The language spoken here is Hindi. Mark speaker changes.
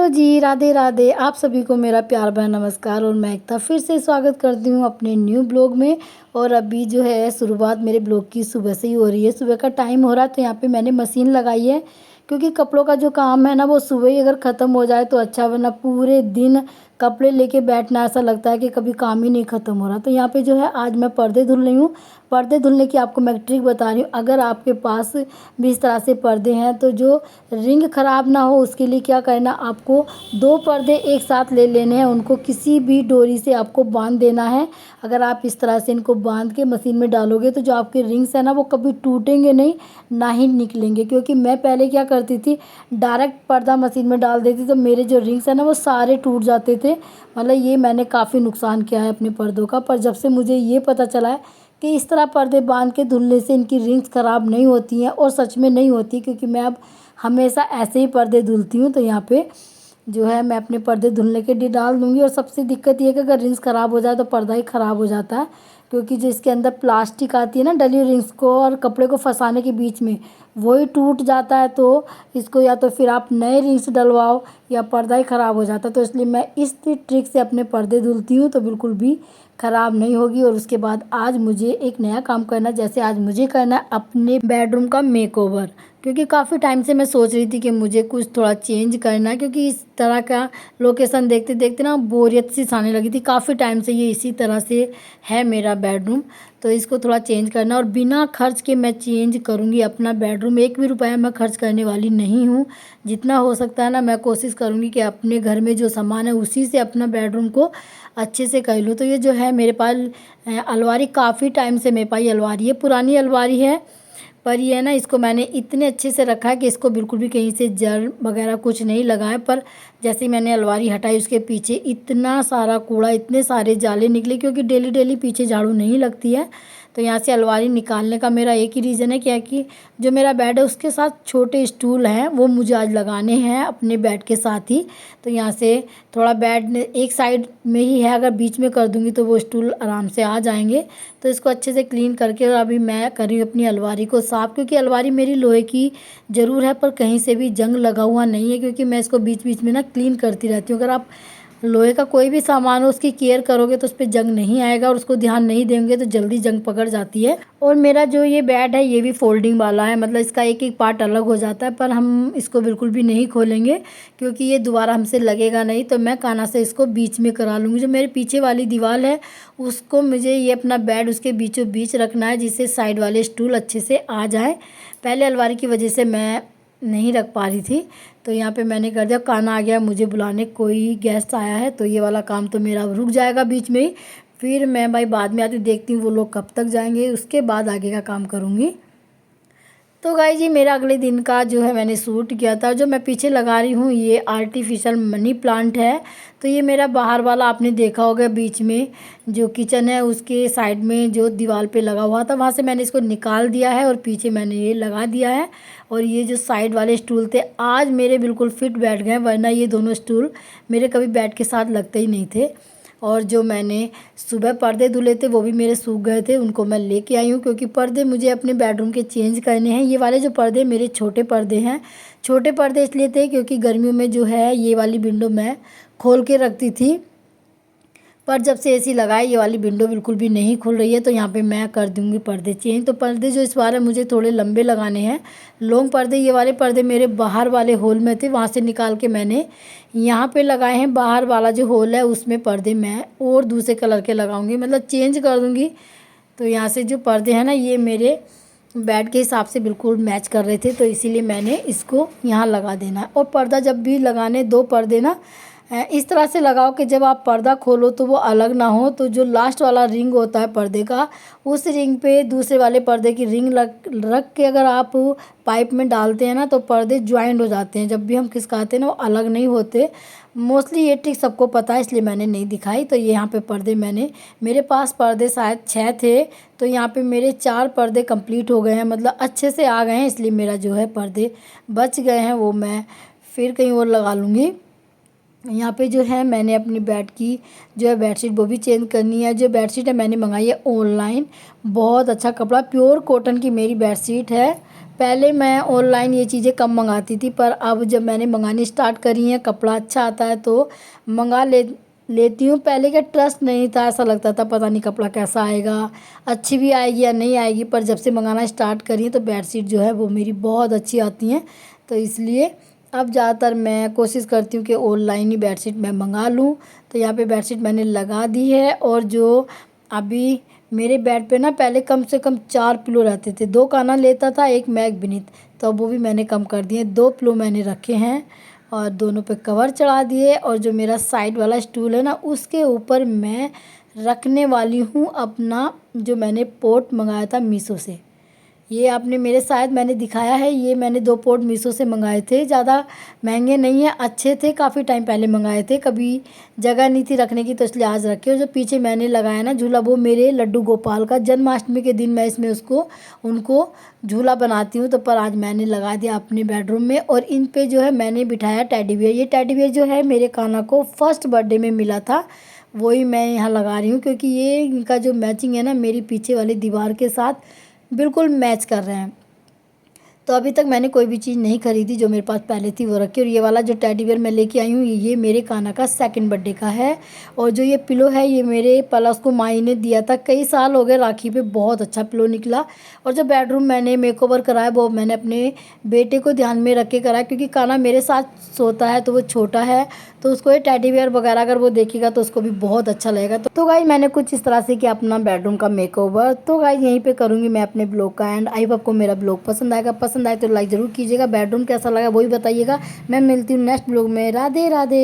Speaker 1: हेलो जी, राधे राधे। आप सभी को मेरा प्यार भरा नमस्कार और मैं एकता फिर से स्वागत करती हूँ अपने न्यू ब्लॉग में। और अभी जो है शुरुआत मेरे ब्लॉग की सुबह से ही हो रही है। सुबह का टाइम हो रहा है तो यहाँ पे मैंने मशीन लगाई है, क्योंकि कपड़ों का जो काम है ना वो सुबह ही अगर ख़त्म हो जाए तो अच्छा, वरना पूरे दिन कपड़े लेके बैठना ऐसा लगता है कि कभी काम ही नहीं ख़त्म हो रहा। तो यहाँ पे जो है आज मैं पर्दे धुल रही हूँ। पर्दे धुलने की आपको मैं ट्रिक बता रही हूँ। अगर आपके पास भी इस तरह से पर्दे हैं तो जो रिंग ख़राब ना हो उसके लिए क्या करना, आपको दो पर्दे एक साथ ले लेने हैं, उनको किसी भी डोरी से आपको बांध देना है। अगर आप इस तरह से इनको बांध के मशीन में डालोगे तो जो आपके रिंग्स है ना वो कभी टूटेंगे नहीं, ना ही निकलेंगे। क्योंकि मैं पहले क्या करती थी, डायरेक्ट पर्दा मशीन में डाल देती तो मेरे जो रिंग्स है ना वो सारे टूट जाते थे। मतलब ये मैंने काफ़ी नुकसान किया है अपने पर्दों का। पर जब से मुझे ये पता चला है कि इस तरह पर्दे बांध के धुलने से इनकी रिंग्स ख़राब नहीं होती हैं, और सच में नहीं होती, क्योंकि मैं अब हमेशा ऐसे ही पर्दे धुलती हूँ। तो यहाँ पे जो है मैं अपने पर्दे धुलने के लिए डाल दूँगी। और सबसे दिक्कत ये है कि अगर रिंग्स ख़राब हो जाए तो पर्दा ही ख़राब हो जाता है, क्योंकि जो इसके अंदर प्लास्टिक आती है ना डली रिंग्स को और कपड़े को फंसाने के बीच में, वही टूट जाता है। तो इसको या तो फिर आप नए रिंग्स डलवाओ या पर्दा ही ख़राब हो जाता है। तो इसलिए मैं इस ट्रिक से अपने पर्दे धुलती हूँ तो बिल्कुल भी ख़राब नहीं होगी। और उसके बाद आज मुझे एक नया काम करना है, जैसे आज मुझे करना है अपने बेडरूम का मेकओवर। क्योंकि काफ़ी टाइम से मैं सोच रही थी कि मुझे कुछ थोड़ा चेंज करना है, क्योंकि इस तरह का लोकेशन देखते देखते ना बोरियत सी आने लगी थी। काफ़ी टाइम से ये इसी तरह से है मेरा बेडरूम, तो इसको थोड़ा चेंज करना। और बिना खर्च के मैं चेंज करूँगी अपना बेडरूम। एक भी रुपया मैं खर्च करने वाली नहीं हूँ। जितना हो सकता है ना मैं कोशिश करूँगी कि अपने घर में जो सामान है उसी से अपना बेडरूम को अच्छे से कर लूँ। तो ये जो है मेरे पास अलमारी, काफ़ी टाइम से मेरे पास ये अलमारी है, पुरानी अलमारी है। पर ये है ना, इसको मैंने इतने अच्छे से रखा है कि इसको बिल्कुल भी कहीं से जड़ वगैरह कुछ नहीं लगा है। पर जैसे ही मैंने अलमारी हटाई उसके पीछे इतना सारा कूड़ा, इतने सारे जाले निकले, क्योंकि डेली डेली पीछे झाड़ू नहीं लगती है। तो यहाँ से अलमारी निकालने का मेरा एक ही रीज़न है, क्या कि जो मेरा बेड है उसके साथ छोटे स्टूल हैं वो मुझे आज लगाने हैं अपने बेड के साथ ही। तो यहाँ से थोड़ा बेड एक साइड में ही है, अगर बीच में कर दूँगी तो वो स्टूल आराम से आ जाएंगे। तो इसको अच्छे से क्लीन करके और अभी मैं कर रही हूँ अपनी अलमारी को साफ़। क्योंकि अलमारी मेरी लोहे की ज़रूर है पर कहीं से भी जंग लगा हुआ नहीं है, क्योंकि मैं इसको बीच बीच में ना क्लीन करती रहती हूँ। अगर आप लोहे का कोई भी सामान हो उसकी केयर करोगे तो उस पर जंग नहीं आएगा, और उसको ध्यान नहीं देंगे तो जल्दी जंग पकड़ जाती है। और मेरा जो ये बेड है ये भी फोल्डिंग वाला है, मतलब इसका एक एक पार्ट अलग हो जाता है। पर हम इसको बिल्कुल भी नहीं खोलेंगे, क्योंकि ये दोबारा हमसे लगेगा नहीं। तो मैं काना से इसको बीच में करा लूँगी। जो मेरे पीछे वाली दीवार है उसको मुझे ये अपना बेड उसके बीचों बीच रखना है, जिससे साइड वाले स्टूल अच्छे से आ जाए। पहले अलमारी की वजह से मैं नहीं रख पा रही थी, तो यहाँ पे मैंने कर दिया। काना आ गया मुझे बुलाने, कोई गेस्ट आया है, तो ये वाला काम तो मेरा रुक जाएगा बीच में ही। फिर मैं भाई बाद में आती देखती हूँ वो लोग कब तक जाएंगे, उसके बाद आगे का काम करूँगी। तो गाइस जी मेरा अगले दिन का जो है मैंने शूट किया था। जो मैं पीछे लगा रही हूँ ये आर्टिफिशियल मनी प्लांट है। तो ये मेरा बाहर वाला आपने देखा होगा, बीच में जो किचन है उसके साइड में जो दीवार पे लगा हुआ था, वहाँ से मैंने इसको निकाल दिया है और पीछे मैंने ये लगा दिया है। और ये जो साइड वाले स्टूल थे आज मेरे बिल्कुल फिट बैठ गए, वरना ये दोनों स्टूल मेरे कभी बेड के साथ लगते ही नहीं थे। और जो मैंने सुबह पर्दे धुले थे वो भी मेरे सूख गए थे, उनको मैं लेके आई हूँ, क्योंकि पर्दे मुझे अपने बेडरूम के चेंज करने हैं। ये वाले जो पर्दे मेरे छोटे पर्दे हैं, छोटे पर्दे इसलिए थे क्योंकि गर्मियों में जो है ये वाली विंडो मैं खोल के रखती थी। पर जब से एसी लगाए ये वाली विंडो बिल्कुल भी नहीं खुल रही है, तो यहाँ पे मैं कर दूँगी पर्दे चेंज। तो पर्दे जो इस बार है मुझे थोड़े लंबे लगाने हैं, लॉन्ग पर्दे। ये वाले पर्दे मेरे बाहर वाले होल में थे, वहाँ से निकाल के मैंने यहाँ पे लगाए हैं। बाहर वाला जो होल है उसमें पर्दे मैं और दूसरे कलर के लगाऊंगी, मतलब चेंज कर दूँगी। तो यहाँ से जो पर्दे हैं ना ये मेरे बेड के हिसाब से बिल्कुल मैच कर रहे थे, तो इसीलिए मैंने इसको यहाँ लगा देना है। और पर्दा जब भी लगाने, दो पर्दे ना इस तरह से लगाओ कि जब आप पर्दा खोलो तो वो अलग ना हो। तो जो लास्ट वाला रिंग होता है पर्दे का, उस रिंग पे दूसरे वाले पर्दे की रिंग रख के अगर आप पाइप में डालते हैं ना तो पर्दे ज्वाइंट हो जाते हैं। जब भी हम खिसकाते हैं ना वो अलग नहीं होते। मोस्टली ये ट्रिक सबको पता है, इसलिए मैंने नहीं दिखाई। तो ये यहाँ पे पर्दे मैंने, मेरे पास पर्दे शायद 6 थे, तो यहाँ पे मेरे 4 पर्दे कंप्लीट हो गए हैं, मतलब अच्छे से आ गए हैं। इसलिए मेरा जो है पर्दे बच गए हैं वो मैं फिर कहीं और लगा लूँगी। यहाँ पे जो है मैंने अपनी बेड की जो है बेडशीट वो भी चेंज करनी है। जो बेडशीट है मैंने मंगाई है ऑनलाइन, बहुत अच्छा कपड़ा, प्योर कॉटन की मेरी बेडशीट है। पहले मैं ऑनलाइन ये चीज़ें कम मंगाती थी, पर अब जब मैंने मंगानी स्टार्ट करी है, कपड़ा अच्छा आता है तो मंगा लेती हूँ। पहले का ट्रस्ट नहीं था, ऐसा लगता था पता नहीं कपड़ा कैसा आएगा, अच्छी भी आएगी या नहीं आएगी। पर जब से मंगाना स्टार्ट करी है तो बेडशीट जो है वो मेरी बहुत अच्छी आती हैं। तो इसलिए अब ज़्यादातर मैं कोशिश करती हूँ कि ऑनलाइन ही बेडशीट मैं मंगा लूँ। तो यहाँ पे बेडशीट मैंने लगा दी है। और जो अभी मेरे बेड पे ना पहले कम से कम 4 पिलो रहते थे, 2 कान्हा लेता था, 1 मैक विनीत। तो अब वो भी मैंने कम कर दिए, 2 पिलो मैंने रखे हैं और दोनों पे कवर चढ़ा दिए। और जो मेरा साइड वाला स्टूल है ना, उसके ऊपर मैं रखने वाली हूँ अपना जो मैंने पॉट मंगाया था मीशो से। ये आपने मेरे शायद मैंने दिखाया है, ये मैंने 2 पॉट मीशो से मंगाए थे। ज़्यादा महंगे नहीं हैं, अच्छे थे, काफ़ी टाइम पहले मंगाए थे, कभी जगह नहीं थी रखने की तो इसलिए आज रखे। और जो पीछे मैंने लगाया ना झूला, वो मेरे लड्डू गोपाल का, जन्माष्टमी के दिन मैं इसमें उनको झूला बनाती हूँ। तो पर आज मैंने लगा दिया अपने बेडरूम में। और इन पे जो है मैंने बिठाया टेडी बियर। ये टेडी बियर जो है मेरे कान्हा को फर्स्ट बर्थडे में मिला था, वही मैं यहाँ लगा रही हूँ, क्योंकि ये इनका जो मैचिंग है ना मेरी पीछे वाली दीवार के साथ बिल्कुल मैच कर रहे हैं। तो अभी तक मैंने कोई भी चीज़ नहीं खरीदी, जो मेरे पास पहले थी वो रखी। और ये वाला जो टेडी बियर मैं लेके आई हूँ, ये मेरे कान्हा का सेकंड बर्थडे का है। और जो ये पिलो है ये मेरे पलस को माई ने दिया था, कई साल हो गए राखी पे, बहुत अच्छा पिलो निकला। और जो बेडरूम मैंने मेकओवर कराया वो मैंने अपने बेटे को ध्यान में रख के कराया, क्योंकि कान्हा मेरे साथ सोता है तो वो छोटा है, तो उसको ये टेडी बियर वगैरह अगर वो देखेगा तो उसको भी बहुत अच्छा लगेगा। तो गाइस मैंने कुछ इस तरह से किया अपना बेडरूम का मेकओवर। तो गाइस यहीं पे करूँगी मैं अपने ब्लॉग का एंड। आई होप आपको मेरा ब्लॉग पसंद आएगा, पसंद आए तो लाइक ज़रूर कीजिएगा। बेडरूम कैसा लगा वही बताइएगा। मैं मिलती हूँ नेक्स्ट ब्लॉग में। राधे राधे।